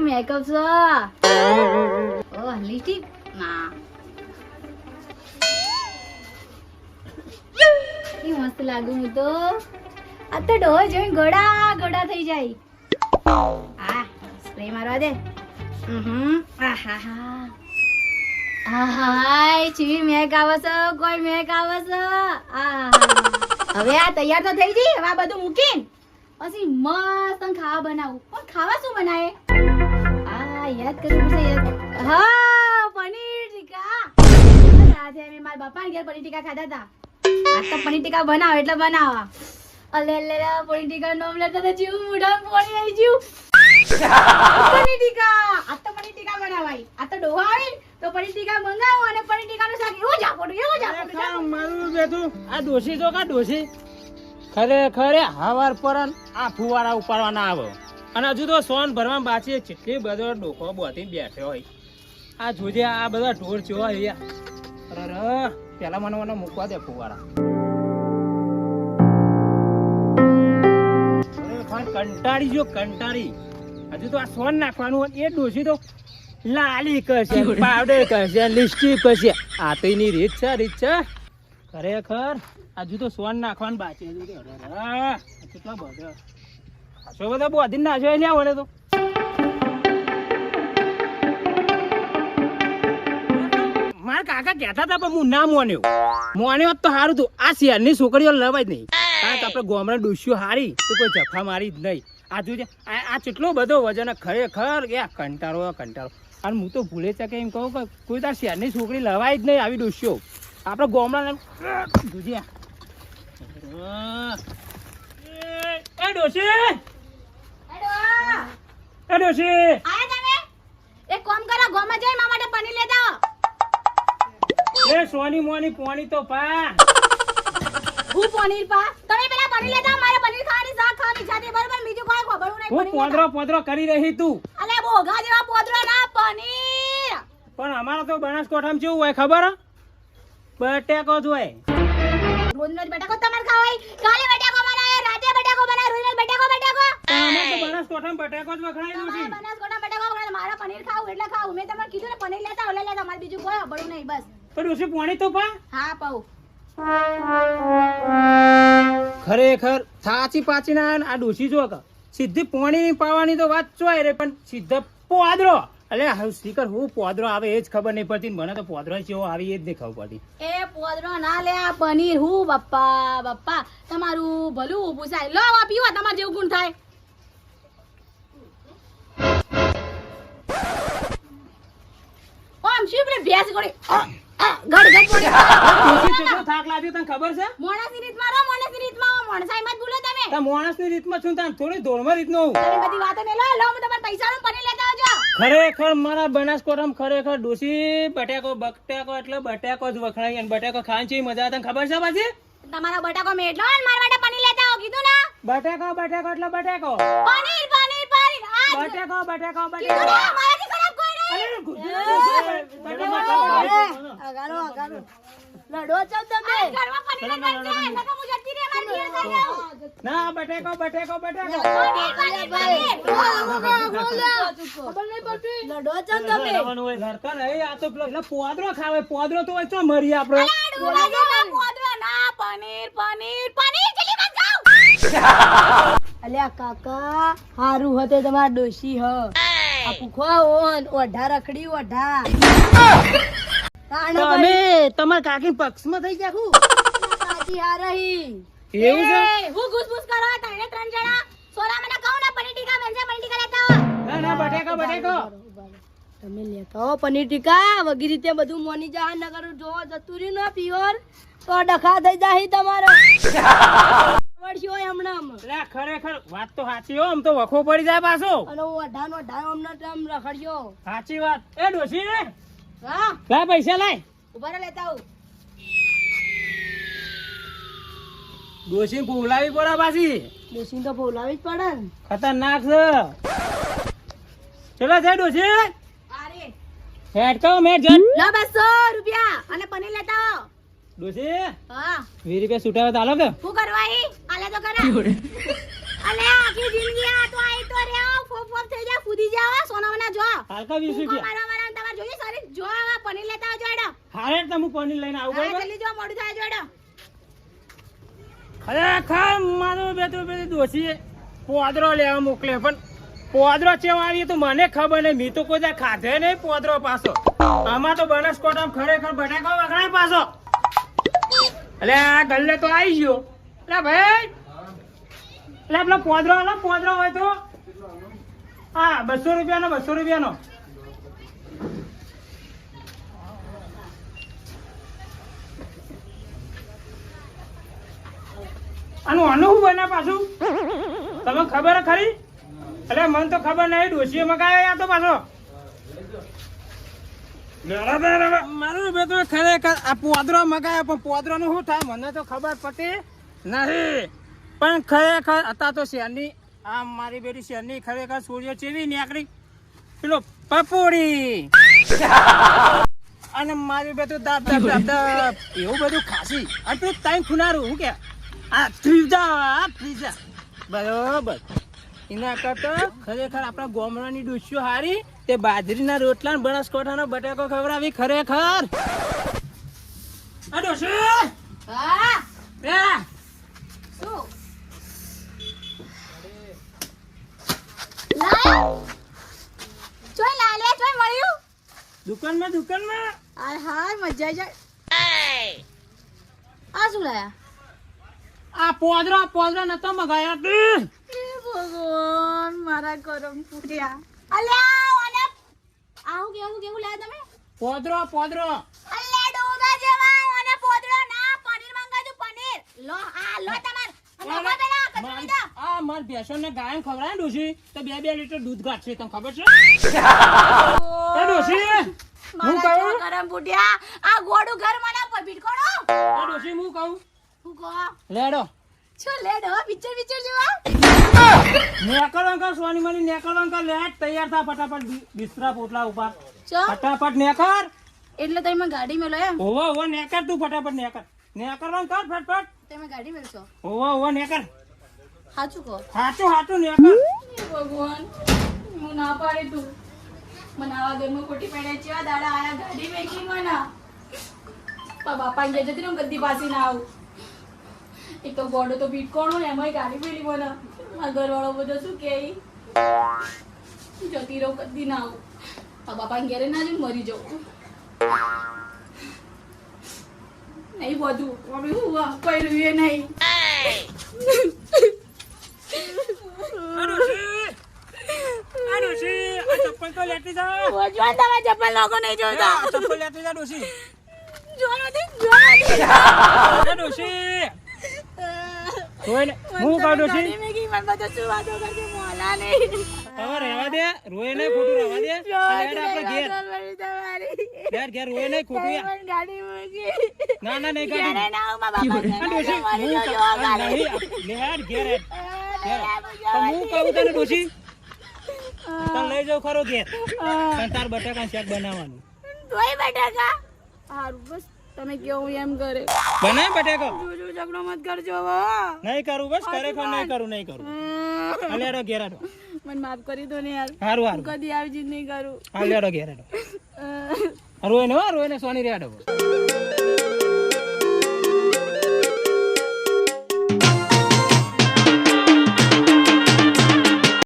makeup છે ઓહ lipstick ના કે મસ્ત લાગુ હું તો આ તો ડોહ જોઈને ગોડા ગોડા થઈ જાય આ સ્પ્રે મારવા દે આહાહા આહાય ચીવી મેક આવે છે કોઈ મેક આવે છે હવે આ તૈયાર તો થઈ ગઈ હવે આ બધું મૂકીને પછી મસ્ત ખાવા બનાવું પણ ખાવા શું બનાવે આ યાદ કરવું પડશે યાદ હા પનીર ટીકા આજે મેં મારા બાપાને ઘેર પનીર ટીકા ખાધા હતા આ તો પનીર ટીકા બનાવો એટલે બનાવા અલે અલે પનીર ટીકા નો ઓમલેટ તો જીવ મુઢા પોણી આવી જીવ પનીર ટીકા આ તો પનીર ટીકા બનાવાય આ તો ડોહા આવે તો પનીર ટીકા મંગાવો અને પનીર ટીકાનું શાક એવું જ આપો મારું બેઠું આ ડોસી તો કા ડોસી ખરેખર હવાર પર આ ફુવારા ઉપાડવાના આવે અને હજુ તો સોન ભરવા બાકી કેટલી બધો ડોકો બોતી બેઠો હોય આ જોજે આ બધા ઢોર ચો હોય અરે પેલા મને મૂકવા દે ફુવારા કંટાળી જો કંટાળી હજુ તો આ સોન નાખવાનું હોય એ ડોસી તો લાલી કરશે પાવડર કરશે લિપસ્ટિક કરશે આ તો એની રીત છે ખરેખર હજુ તો સોન નાખવાનું બાકી કેટલા બધા ખાસો બધા બોધી નાખ્યો લ્યા વળે તો મારા કાકા કહેતા હતા પણ હું ના મોન્યો તો સારું તું આ શહેરની છોકરીઓ લવાય જ નહીં કારણ કે આપણે ગોમડા ડૂસ્યો હારી તો કોઈ જફા મારી જ નહીં આ જોજે આ કેટલો બધો વજન ખરેખર એ કંટાળો અને હું તો ભૂલે છે કે એમ કહું કે કોઈ તાર શહેરની છોકરી લવાય જ નહીં આવી ડૂસ્યો આપણે ગોમડા જોજે એ ડોશી આયા તમે એક કામ કરો ગોમાં જઈ મારા માટે પનીર લેતા આવો એ સોની મોની પોણી તો પા હું પનીર પા તમે પેલા પનીર લેતા આવો મારે પનીર ખાવાની શાક ખાવાની ઈચ્છા છે બરાબર બીજું કોઈ ખબર નહીં હું પોદરો કરી રહી તું અલે બોગા જેવા પોદરો ના પનીર પણ અમારો તો બનાસકોઠામાં કેવું હોય ખબર બટેકો જ હોય રોજ બટાકો તમારે ખાવાય કાલે બટાકો બનાવે રાતે બટાકો બનાવે રોજ બટાકો અમે તો બનાસકોઠામાં બટેકો જ વખણાઈ દઉં છું બનાસકોઠા બટાકો બનાવે મારા પનીર ખાવું એટલે ખાવું મેં તમને કીધું ને પનીર લેતા ઓલે લેતા મારે બીજું કોઈ ખબર નહીં બસ તો ડોસી પોણી તો પા હા પાઉ ખરેખર સાચી પાચી ના આ ડોસી જો સીધી પોણી પાવાની તો વાત ચોય રે પણ સીધા પોદરો અલે સ્ટીકર હું પોદરો આવે એ જ ખબર નહીં પડતી મને તો પોદરો કેવો આવે એ જ નહીં ખબર પડતી એ પોદરો ના લે આ પનીર હું બપ્પા તમારું ભલું પૂછાય લો આ પીવા તમાર જેવું ગુણ થાય ઓમ શીપરે ભેસ ગોળી ગડ પડી કેટલો થાક લાગ્યો તને ખબર છે મોણસની રીતમાં રહો મોણસની રીતમાં મોણસાઈ મત ભૂલો તમે તા મોણસની રીતમાં છું તને થોડી ધોળમાં રીતનો હું તમે બધી વાતો ને લો હું તમાર પૈસાનું પનીર લેતા આવજો ખરેખર મારા બનાસકોઠામાં ખરેખર ડોસી બટેકો એટલે બટેકો જ વખણાય અને બટેકો ખાવાની છે મજા તને ખબર છે પાછી તમારા બટાકો મેટલો અને મારા માટે પનીર લેતા આવો કીધું ને બટેકો એટલે બટેકો પનીર બટેકો કીધું ને મારાથી ખરાબ કોઈ નહીં અગારો લડો ચમ તમે ઘરમાં પનીર બનશે નકા હું જતી રે મારી ઘેર કરી આવું ના બટેકો પનીર લડો ચમ તમે લડતા નહીં આ તો પેલો પોદરો ખાવે પોદરો તો હોય તો મરી આપણે પોદરો ના પનીર જલ્દી બસ જાઓ અલ્યા કાકા હારું હતે તમાર ડોશી હ આ પૂખો ઓન ઓઢા રખડી ઓઢા તમે તમાર કાકી પક્ષમાં થઈ ગયા હું કાકી હારહી એવું છે હું ઘૂસઘૂસ કરો તને ત્રણ જણા સોલા મને કહું ના પનીર ટીકા બનશે પનીર ટીકા લેતા આવો ના બટેકો તમે લેતા હો પનીર ટીકા વગી રીતે બધું મોની જા ન કરું જો જતું રહ્યું ને પ્યોર તો ડખા થઈ જાય તમારો વળશો હમણાં લે ખરેખર વાત તો સાચી હો આમ તો વખો પડી જાય પાછો અને ઓઢાનો હમણાં ટમ રખડ્યો સાચી વાત એ ડોશી હા લાય પૈસા લાય ઉભા રહો લેતા આવું ડોશી બોલાવી પડે પાછી ડોશી તો બોલાવી જ પડે ને ખતરનાક છે ચલો જાય ડોશી અરે હેડ કહો મેં જન લો 200 રૂપિયા અને પનીર લેતા આવો ડોશી હા 20 રૂપિયા છૂટાવે તો આલો કે શું કરવા ઈ આલે તો કરા અલે આખી જિંદગી આ તો આઈ તો રે ફોફ થઈ જા ફૂદી જાવ સોનાના હાલકા 20 રૂપિયા મારા તમારે જોઈએ સોરી જો આવા પનીર લેતા આવજો એડો હારે તો હું પનીર લઈને આવું હા બરાબર જલ્દી જો મોડું થાય જો એડો ખરેખર મારું બે દોશી પોદરો લેવા મોકલે પણ પોદરો ચેવા આવી તો મને ખબર નહીં મેં તો કોઈ દા ખાધે નહીં પોદરો પાછો આમાં તો બનાસકોટામાં ખરેખર બટાકા વગડાય પાછો એટલે આ ગલ્લે તો આવી ગયો એટલે ભાઈ એટલે પેલો પોદરો હોય તો હા 200 રૂપિયાનો આનું શું બને પાછું તમે ખબર ખરી એટલે મને તો ખબર નહીં ડોશીએ મગાવ્યો તો પાછો મારું બે તો ખરેખર આ પોદરો મગાવ્યો પણ પોદરો નું શું થાય મને તો ખબર પડતી નહીં પણ ખરેખર હતા તો શહેરની આ મારી બેટી શહેરની ખરેખર સૂર્ય ચેવી નીકળી પેલો પપોડી અને મારી બેટું દાબ એવું બધું ખાસી અને પેલું ટાઈમ ખુનારું શું કે આ ફ્રીઝા બરોબર એના કરતા ખરેખર આપણા ગામડાની ડોશીઓ હારી તે બાજરીના રોટલા ને બનાસકાંઠાનો બટાકો ખવડાવી ખરેખર આ ડોશી હા બે શું લાય જોઈ લાલે જોઈ મળ્યું દુકાનમાં હાય હાય મજા જાય આ શું લાયા આ પોદરો નતો મગાયા ભગવાન મારા કરમ ફૂટ્યા અલ્યા ઓને આવું કેવું લાયા તમે પોદરો અલ્યા ડોગા જેવા ઓને પોદરો ના પનીર મંગાવ્યું પનીર લો તમાર અને પેલા કચરી દો આ માર ભેંસોને ગાયન ખવડાય ડોશી તો 2 લીટર દૂધ કાઢશે તને ખબર છે એ ડોશી હું કહું કરમ ફૂટ્યા આ ગોડું ઘર મને ભીડકોડો એ ડોશી હું કહું હું કહો લેડો છો લેડો પિક્ચર જોવા નેકળવા સોની મની નેકળવા લેટ તૈયાર થા ફટાફટ બિસ્તરા પોટલા ઉપર ચો ફટાફટ નેકર એટલે તમે ગાડી મેલો એમ ઓવો નેકર તું ફટાફટ નેકરવા કર ફટફટ તમે ગાડી મેલશો ઓવો નેકર સાચું કહો હાચું નેકર ભગવાન હું ના પાડી તું મને આવા ઘરમાં ખોટી પડ્યા છે દાડા આયા ગાડી મેકી મને બાપા ને જતી રહું ગદ્દી પાછી ના આવું એક તો ગોડો તો પીટ કોણ એમાંય ગાડી મેલી મને આ ઘરવાળો બધો શું કે જતી રહું કદી ના આવું આ બાપા ઘેરે ના જઈને મરી જાઉં નહીં બધું આપણે હું કોઈ રૂએ નહીં ચપ્પલ તો લેતી જા જોવા તમારા ચપ્પલ લોકો નહીં જોતા ચપ્પલ લેતી જા ડોશી ડોશી રોઈને હું કહું ડોશી હવે રહેવા દે રોય નહીં ખોટું રહેવા દે આપણે ઘેર રોય નહીં ખોટું ના નહીં હું કહું તને ડોશી તને લઈ જાઉં ખરો ઘેર પણ તાર બટાકા શાક બનાવવાનું હારું બસ તમે કેવું એમ કરે બનાય બટાકો ઝઘડો મત કરજો નહીં કરું બસ ખરેખર નહીં કરું હાલેડો ઘેર આડો મને માફ કરી દો ને યાર હારું કદી આવી જીત નહીં કરું હાલેડો ઘેર આડો રોય ને સોની રે આડો